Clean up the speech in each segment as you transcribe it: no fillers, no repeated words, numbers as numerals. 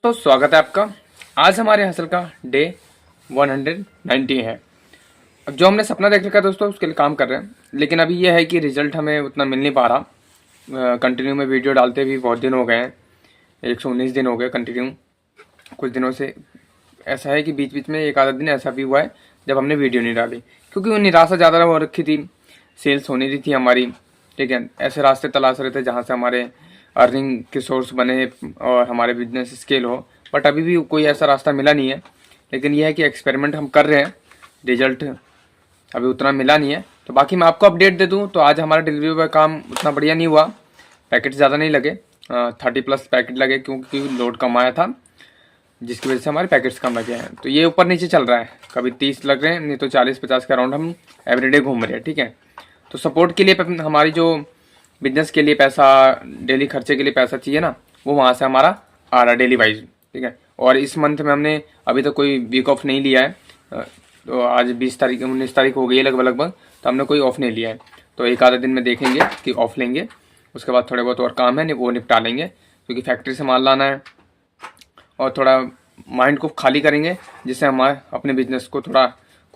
तो स्वागत है आपका। आज हमारे हसल का डे 190 है। अब जो हमने सपना देख रखा है दोस्तों उसके लिए काम कर रहे हैं, लेकिन अभी यह है कि रिजल्ट हमें उतना मिल नहीं पा रहा। कंटिन्यू में वीडियो डालते भी बहुत दिन हो गए हैं, 119 दिन हो गए कंटिन्यू। कुछ दिनों से ऐसा है कि बीच बीच में एक आधा दिन ऐसा भी हुआ है जब हमने वीडियो नहीं डाली, क्योंकि वो निराशा ज़्यादा हो रखी थी, सेल्स होनी रही थी हमारी। ठीक है, ऐसे रास्ते तलाश रहे थे जहाँ से हमारे अर्निंग के सोर्स बने और हमारे बिजनेस स्केल हो, बट अभी भी कोई ऐसा रास्ता मिला नहीं है। लेकिन यह है कि एक्सपेरिमेंट हम कर रहे हैं, रिजल्ट अभी उतना मिला नहीं है। तो बाकी मैं आपको अपडेट दे दूं तो आज हमारा डिलीवरी का काम उतना बढ़िया नहीं हुआ, पैकेट ज़्यादा नहीं लगे, 30+ पैकेट लगे क्योंकि लोड कम आया था, जिसकी वजह से हमारे पैकेट्स कम लगे हैं। तो ये ऊपर नीचे चल रहा है, कभी 30 लग रहे हैं, नहीं तो 40-50 के अराउंड हम एवरीडे घूम रहे हैं। ठीक है, तो सपोर्ट के लिए हमारी जो बिजनेस के लिए पैसा, डेली खर्चे के लिए पैसा चाहिए ना, वो वहाँ से हमारा आ रहा है डेली वाइज। ठीक है, और इस मंथ में हमने अभी तक कोई वीक ऑफ नहीं लिया है। तो आज 20 तारीख 19 तारीख हो गई है लगभग, तो हमने कोई ऑफ नहीं लिया है। तो एक आधा दिन में देखेंगे कि ऑफ लेंगे, उसके बाद थोड़े बहुत और काम है वो निपटा लेंगे, क्योंकि फैक्ट्री से माल लाना है और थोड़ा माइंड को खाली करेंगे, जिससे हम अपने बिजनेस को थोड़ा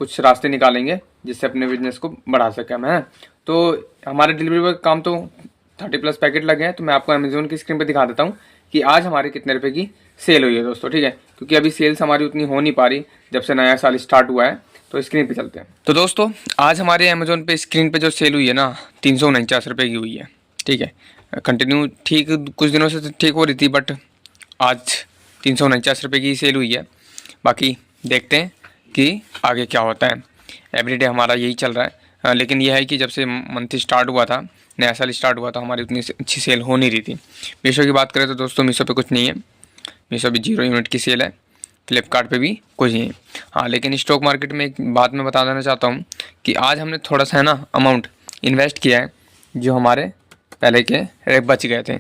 कुछ रास्ते निकालेंगे जिससे अपने बिजनेस को बढ़ा सकें हम। हैं तो हमारे डिलीवरी का काम तो 30+ पैकेट लगे हैं। तो मैं आपको अमेजोन की स्क्रीन पे दिखा देता हूँ कि आज हमारे कितने रुपए की सेल हुई है दोस्तों। ठीक है, क्योंकि अभी सेल्स हमारी उतनी हो नहीं पा रही जब से नया साल स्टार्ट हुआ है। तो स्क्रीन पे चलते हैं। तो दोस्तों आज हमारे अमेजोन पे स्क्रीन पे जो सेल हुई है ना, 349 रुपये की हुई है। ठीक है, कंटिन्यू ठीक कुछ दिनों से ठीक हो रही थी, बट आज 349 रुपये की सेल हुई है। बाकी देखते हैं कि आगे क्या होता है। एवरीडे हमारा यही चल रहा है। लेकिन यह है कि जब से मंथ स्टार्ट हुआ था, नया साल स्टार्ट हुआ था, हमारी उतनी अच्छी सेल हो नहीं रही थी। मीशो की बात करें तो दोस्तों मीशो पे कुछ नहीं है, मीशो भी 0 यूनिट की सेल है। फ्लिपकार्ट पे भी कुछ नहीं है। हाँ, लेकिन स्टॉक मार्केट में एक बात मैं बता देना चाहता हूँ कि आज हमने थोड़ा सा है ना अमाउंट इन्वेस्ट किया है, जो हमारे पहले के बच गए थे।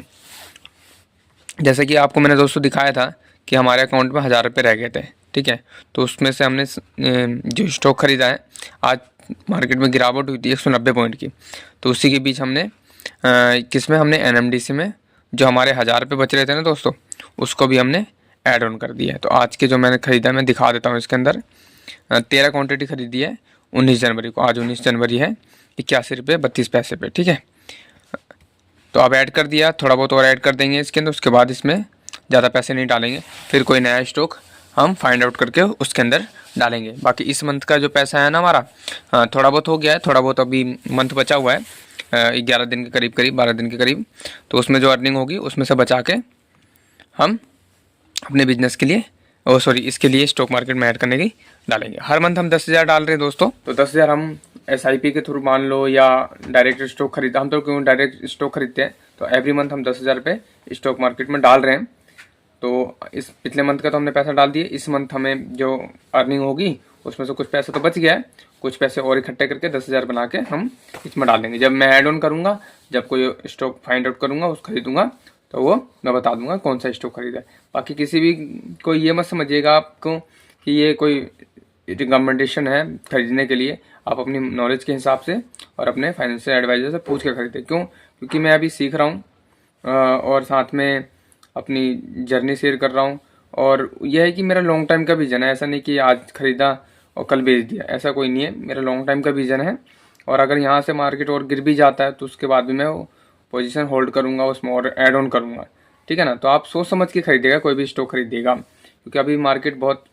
जैसे कि आपको मैंने दोस्तों दिखाया था कि हमारे अकाउंट में 1000 रुपये रह गए थे। ठीक है, तो उसमें से हमने जो स्टॉक ख़रीदा है, आज मार्केट में गिरावट हुई थी 190 पॉइंट की, तो उसी के बीच हमने किस में हमने NMDC में जो हमारे 1000 रुपये बच रहे थे ना दोस्तों, उसको भी हमने ऐड ऑन कर दिया है। तो आज के जो मैंने ख़रीदा मैं दिखा देता हूँ। इसके अंदर 13 क्वान्टिटी ख़रीदी है 19 जनवरी को। आज 19 जनवरी है, 81 रुपये 32 पैसे पे। ठीक है, तो अब ऐड कर दिया, थोड़ा बहुत और ऐड कर देंगे इसके अंदर, उसके बाद इसमें ज़्यादा पैसे नहीं डालेंगे, फिर कोई नया स्टॉक हम फाइंड आउट करके उसके अंदर डालेंगे। बाकी इस मंथ का जो पैसा है ना हमारा, थोड़ा बहुत हो गया है, थोड़ा बहुत अभी मंथ बचा हुआ है 11 दिन के करीब 12 दिन के करीब। तो उसमें जो अर्निंग होगी उसमें से बचा के हम अपने बिजनेस के लिए इसके लिए स्टॉक मार्केट में ऐड करने की डालेंगे। हर मंथ हम 10,000 डाल रहे हैं दोस्तों। तो 10,000 हम SIP के थ्रू मान लो या डायरेक्ट स्टॉक खरीदा, हम तो क्यों डायरेक्ट स्टॉक खरीदते हैं, तो एवरी मंथ हम 10,000 रुपये स्टॉक मार्केट में डाल रहे हैं। तो इस पिछले मंथ का तो हमने पैसा डाल दिए, इस मंथ हमें जो अर्निंग होगी उसमें से कुछ पैसा तो बच गया है, कुछ पैसे और इकट्ठे करके 10,000 बना के हम इसमें डालेंगे। जब मैं ऐड ऑन करूँगा, जब कोई स्टॉक फाइंड आउट करूँगा, उस खरीदूँगा, तो वो मैं बता दूंगा कौन सा स्टॉक खरीदा है। बाकी किसी भी को ये मत समझिएगा आपको कि ये कोई रिकमेंडेशन है खरीदने के लिए। आप अपनी नॉलेज के हिसाब से और अपने फाइनेंशियल एडवाइजर से पूछ के खरीदें। क्यों? क्योंकि मैं अभी सीख रहा हूँ और साथ में अपनी जर्नी शेयर कर रहा हूँ। और यह है कि मेरा लॉन्ग टाइम का विजन है, ऐसा नहीं कि आज खरीदा और कल बेच दिया, ऐसा कोई नहीं है। मेरा लॉन्ग टाइम का विजन है, और अगर यहाँ से मार्केट और गिर भी जाता है तो उसके बाद भी मैं पोजीशन होल्ड करूंगा, उसमें और ऐड ऑन करूंगा। ठीक है ना, तो आप सोच समझ के खरीदेगा कोई भी स्टॉक खरीदेगा, क्योंकि अभी मार्केट बहुत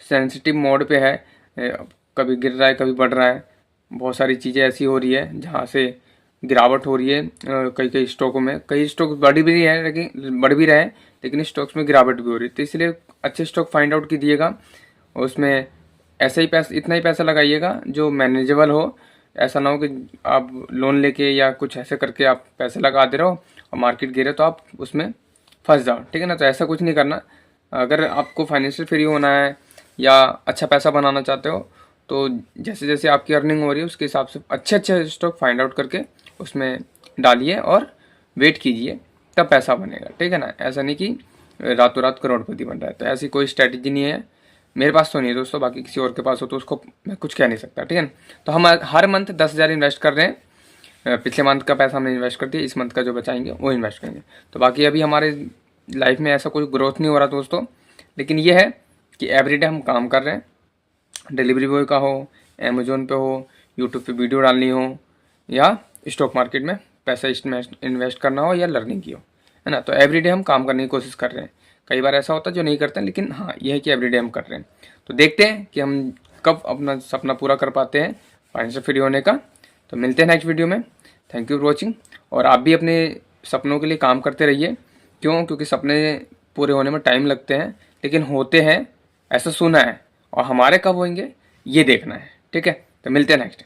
सेंसिटिव मोड पे है, कभी गिर रहा है कभी बढ़ रहा है। बहुत सारी चीज़ें ऐसी हो रही है जहाँ से गिरावट हो रही है। कई स्टॉकों में कई स्टॉक बढ़ भी रहे हैं, लेकिन स्टॉक्स में गिरावट भी हो रही है। तो इसलिए अच्छे स्टॉक फाइंड आउट कीजिएगा, उसमें ऐसे ही पैसा, इतना ही पैसा लगाइएगा जो मैनेजेबल हो। ऐसा ना हो कि आप लोन लेके या कुछ ऐसे करके आप पैसे लगा दे रहे हो और मार्केट गिरे तो आप उसमें फंस जाओ। ठीक है ना, तो ऐसा कुछ नहीं करना। अगर आपको फाइनेंशियल फ्री होना है या अच्छा पैसा बनाना चाहते हो, तो जैसे जैसे आपकी अर्निंग हो रही है उसके हिसाब से अच्छे अच्छे स्टॉक फाइंड आउट करके उसमें डालिए और वेट कीजिए, तब पैसा बनेगा। ठीक है ना, ऐसा नहीं कि रातों रात करोड़पति बन रहा है। तो ऐसी कोई स्ट्रैटेजी नहीं है, मेरे पास तो नहीं है दोस्तों, बाकी किसी और के पास हो तो उसको मैं कुछ कह नहीं सकता। ठीक है, तो हम हर मंथ 10,000 इन्वेस्ट कर रहे हैं। पिछले मंथ का पैसा हमने इन्वेस्ट कर दिया, इस मंथ का जो बचाएंगे वो इन्वेस्ट करेंगे। तो बाकी अभी हमारे लाइफ में ऐसा कोई ग्रोथ नहीं हो रहा दोस्तों, लेकिन ये है कि एवरीडे हम काम कर रहे हैं, डिलीवरी बॉय का हो, अमेजोन पे हो, यूट्यूब पे वीडियो डालनी हो, या स्टॉक मार्केट में पैसा इन्वेस्ट करना हो, या लर्निंग की हो, है ना। तो एवरीडे हम काम करने की कोशिश कर रहे हैं। कई बार ऐसा होता है जो नहीं करते हैं, लेकिन हाँ ये है कि एवरीडे हम कर रहे हैं। तो देखते हैं कि हम कब अपना सपना पूरा कर पाते हैं फाइनेंशियल फ्री होने का। तो मिलते हैं नेक्स्ट वीडियो में। Thank you for watching. और आप भी अपने सपनों के लिए काम करते रहिए। क्यों? क्योंकि सपने पूरे होने में टाइम लगते हैं, लेकिन होते हैं, ऐसा सुना है। और हमारे कब होंगे ये देखना है। ठीक है, तो मिलते हैं नेक्स्ट।